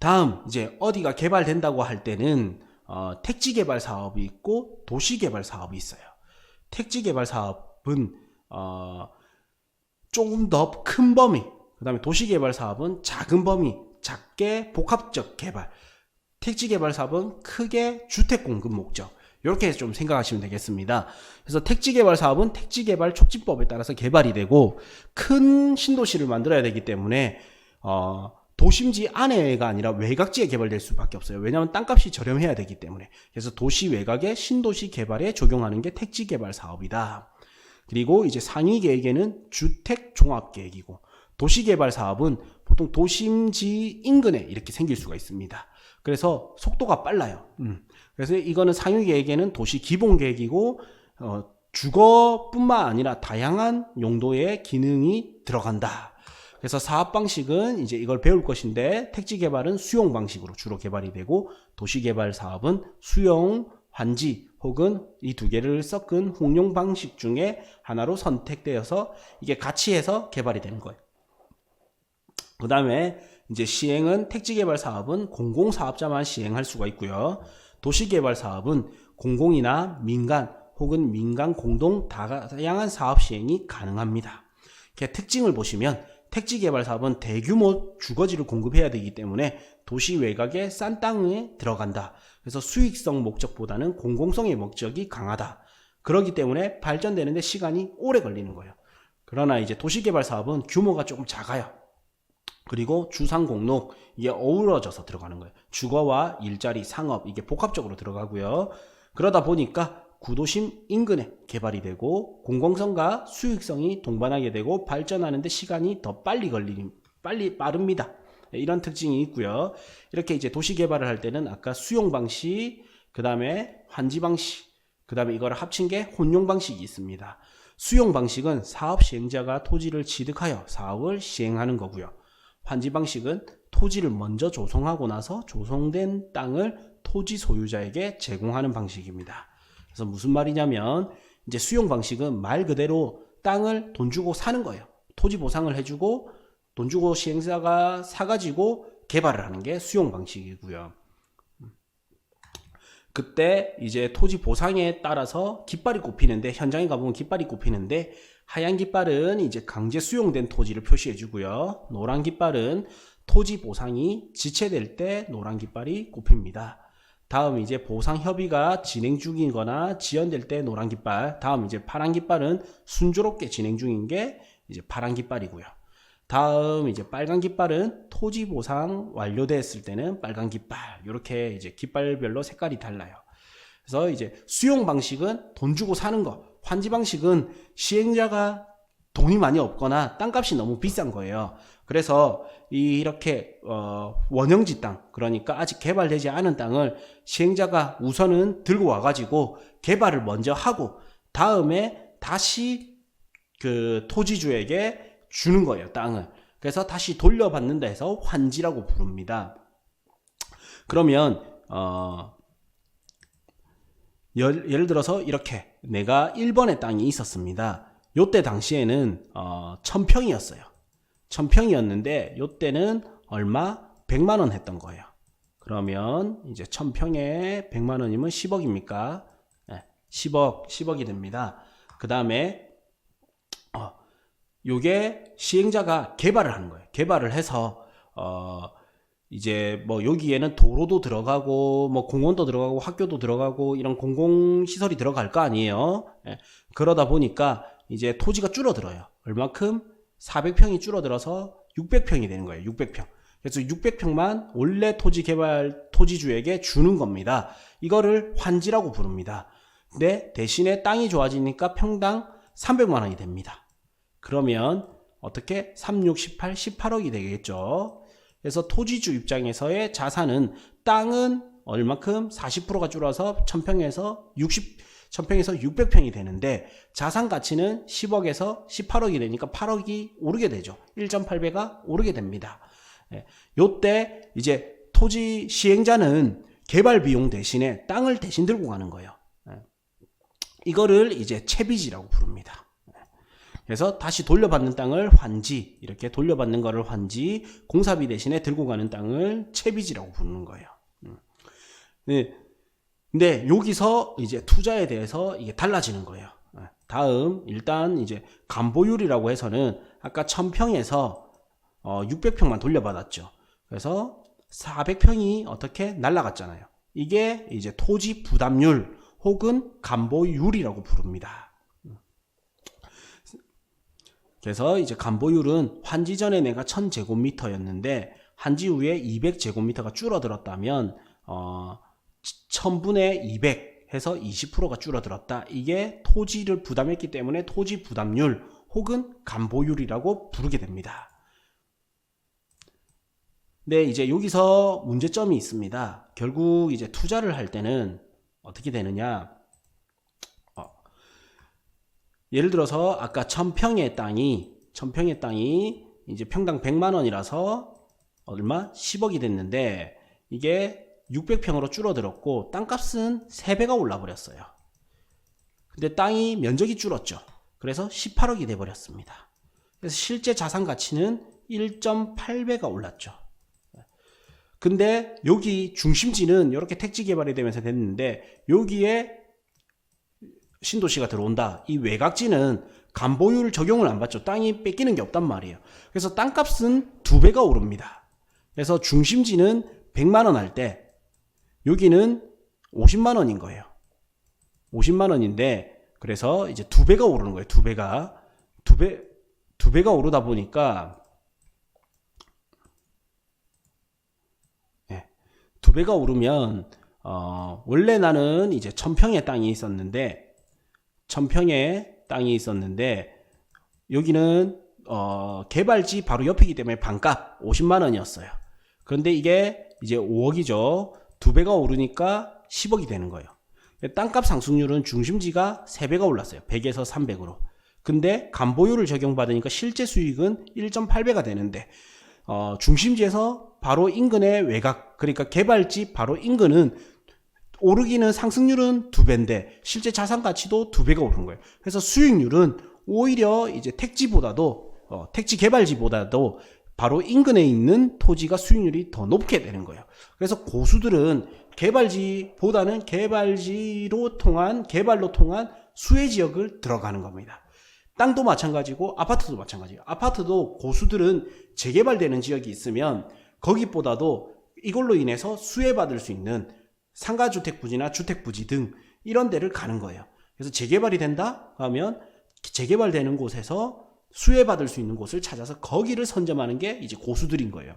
다음 이제 어디가 개발된다고 할 때는 택지 개발 사업이 있고 도시 개발 사업이 있어요. 택지 개발 사업은 조금 더 큰 범위, 그 다음에 도시 개발 사업은 작은 범위, 작게 복합적 개발, 택지 개발 사업은 크게 주택 공급 목적, 이렇게 좀 생각하시면 되겠습니다. 그래서 택지 개발 사업은 택지 개발 촉진법에 따라서 개발이 되고 큰 신도시를 만들어야 되기 때문에 도심지 안에가 아니라 외곽지에 개발될 수밖에 없어요. 왜냐하면 땅값이 저렴해야 되기 때문에. 그래서 도시 외곽의 신도시 개발에 적용하는 게 택지 개발 사업이다. 그리고 이제 상위 계획에는 주택 종합 계획이고, 도시 개발 사업은 보통 도심지 인근에 이렇게 생길 수가 있습니다. 그래서 속도가 빨라요. 그래서 이거는 상위 계획에는 도시 기본 계획이고 주거뿐만 아니라 다양한 용도의 기능이 들어간다. 그래서 사업 방식은 이제 이걸 배울 것인데, 택지 개발은 수용 방식으로 주로 개발이 되고 도시 개발 사업은 수용, 환지 혹은 이 두 개를 섞은 혼용 방식 중에 하나로 선택되어서 이게 같이 해서 개발이 되는 거예요. 그 다음에 이제 시행은 택지 개발 사업은 공공사업자만 시행할 수가 있고요. 도시 개발 사업은 공공이나 민간 혹은 민간 공동 다양한 사업 시행이 가능합니다. 특징을 보시면 택지 개발 사업은 대규모 주거지를 공급해야 되기 때문에 도시 외곽의 싼 땅에 들어간다. 그래서 수익성 목적보다는 공공성의 목적이 강하다. 그렇기 때문에 발전되는데 시간이 오래 걸리는 거예요. 그러나 이제 도시 개발 사업은 규모가 조금 작아요. 그리고 주상공록, 이게 어우러져서 들어가는 거예요. 주거와 일자리, 상업, 이게 복합적으로 들어가고요. 그러다 보니까 구도심 인근에 개발이 되고 공공성과 수익성이 동반하게 되고 발전하는데 시간이 더 빠릅니다. 이런 특징이 있고요. 이렇게 이제 도시 개발을 할 때는 아까 수용 방식, 그 다음에 환지 방식, 그 다음에 이걸 합친 게 혼용 방식이 있습니다. 수용 방식은 사업 시행자가 토지를 취득하여 사업을 시행하는 거고요. 환지 방식은 토지를 먼저 조성하고 나서 조성된 땅을 토지 소유자에게 제공하는 방식입니다. 그래서 무슨 말이냐면, 이제 수용 방식은 말 그대로 땅을 돈 주고 사는 거예요. 토지 보상을 해주고 돈 주고 시행사가 사가지고 개발을 하는 게 수용 방식이고요. 그때 이제 토지 보상에 따라서 깃발이 꼽히는데, 현장에 가보면 깃발이 꼽히는데, 하얀 깃발은 이제 강제 수용된 토지를 표시해 주고요. 노란 깃발은 토지 보상이 지체될 때 노란 깃발이 꼽힙니다. 다음 이제 보상 협의가 진행 중이거나 지연될 때 노란 깃발, 다음 이제 파란 깃발은 순조롭게 진행 중인 게 이제 파란 깃발이고요. 다음 이제 빨간 깃발은 토지 보상 완료됐을 때는 빨간 깃발, 이렇게 이제 깃발별로 색깔이 달라요. 그래서 이제 수용 방식은 돈 주고 사는 거, 환지 방식은 시행자가 돈이 많이 없거나 땅값이 너무 비싼 거예요. 그래서 이렇게 원형지 땅, 그러니까 아직 개발되지 않은 땅을 시행자가 우선은 들고 와가지고 개발을 먼저 하고 다음에 다시 그 토지주에게 주는 거예요, 땅을. 그래서 다시 돌려받는다 해서 환지라고 부릅니다. 그러면 예를 들어서 이렇게 내가 1번의 땅이 있었습니다. 요때 당시에는 1000평이었어요. 1000평이었는데 요때는 얼마? 100만원 했던 거예요. 그러면 이제 1000평에 100만원이면 10억입니까? 네, 10억이 됩니다. 그 다음에 요게 시행자가 개발을 하는 거예요. 개발을 해서 이제 뭐 여기에는 도로도 들어가고 뭐 공원도 들어가고 학교도 들어가고 이런 공공시설이 들어갈 거 아니에요. 예. 그러다 보니까 이제 토지가 줄어들어요. 얼마큼? 400평이 줄어들어서 600평이 되는 거예요. 600평. 그래서 600평만 원래 토지주에게 주는 겁니다. 이거를 환지라고 부릅니다. 근데 대신에 땅이 좋아지니까 평당 300만 원이 됩니다. 그러면 어떻게? 3, 6, 18, 18억이 되겠죠. 그래서 토지주 입장에서의 자산은, 땅은 얼마큼? 40%가 줄어서 1000평에서 600평이 되는데 자산 가치는 10억에서 18억이 되니까 8억이 오르게 되죠. 1.8배가 오르게 됩니다. 요때 이제 토지 시행자는 개발 비용 대신에 땅을 대신 들고 가는 거예요. 이거를 이제 채비지라고 부릅니다. 그래서 다시 돌려받는 땅을 환지, 이렇게 돌려받는 거를 환지, 공사비 대신에 들고 가는 땅을 채비지라고 부르는 거예요. 네. 근데 여기서 이제 투자에 대해서 이게 달라지는 거예요. 다음 일단 이제 간보율이라고 해서는 아까 1000평에서 600평만 돌려받았죠. 그래서 400평이 어떻게 날라갔잖아요. 이게 이제 토지 부담률 혹은 간보율이라고 부릅니다. 그래서 이제 간보율은 환지 전에 내가 1000제곱미터였는데 환지 후에 200제곱미터가 줄어들었다면 1000분의 200 해서 20%가 줄어들었다. 이게 토지를 부담했기 때문에 토지 부담률 혹은 간보율이라고 부르게 됩니다. 네, 이제 여기서 문제점이 있습니다. 결국 이제 투자를 할 때는 어떻게 되느냐? 예를 들어서 아까 1000평의 땅이 이제 평당 100만 원이라서 얼마? 10억이 됐는데 이게 600평으로 줄어들었고 땅값은 3배가 올라 버렸어요. 근데 땅이 면적이 줄었죠. 그래서 18억이 돼 버렸습니다. 그래서 실제 자산 가치는 1.8배가 올랐죠. 근데 여기 중심지는 이렇게 택지 개발이 되면서 됐는데 여기에 신도시가 들어온다. 이 외곽지는 간보율 적용을 안 받죠. 땅이 뺏기는 게 없단 말이에요. 그래서 땅값은 2배가 오릅니다. 그래서 중심지는 100만 원 할 때 여기는 50만 원인 거예요. 50만 원인데 그래서 이제 2배가 오르는 거예요. 2배가 오르다 보니까 2배가 오르면 원래 나는 이제 1000평의 땅이 있었는데 1000평의 땅이 있었는데 여기는 개발지 바로 옆이기 때문에 반값 50만 원이었어요. 그런데 이게 이제 5억이죠. 2배가 오르니까 10억이 되는 거예요. 땅값 상승률은 중심지가 3배가 올랐어요. 100에서 300으로. 근데 간보율을 적용받으니까 실제 수익은 1.8배가 되는데 중심지에서 바로 인근의 외곽, 그러니까 개발지 바로 인근은 오르기는 상승률은 2배인데 실제 자산 가치도 2배가 오른 거예요. 그래서 수익률은 오히려 이제 택지보다도 택지 개발지보다도 바로 인근에 있는 토지가 수익률이 더 높게 되는 거예요. 그래서 고수들은 개발지보다는 개발로 통한 수혜 지역을 들어가는 겁니다. 땅도 마찬가지고 아파트도 마찬가지예요. 아파트도 고수들은 재개발되는 지역이 있으면 거기보다도 이걸로 인해서 수혜받을 수 있는 상가주택 부지나 주택 부지 등 이런 데를 가는 거예요. 그래서 재개발이 된다 하면 재개발되는 곳에서 수혜받을 수 있는 곳을 찾아서 거기를 선점하는 게 이제 고수들인 거예요.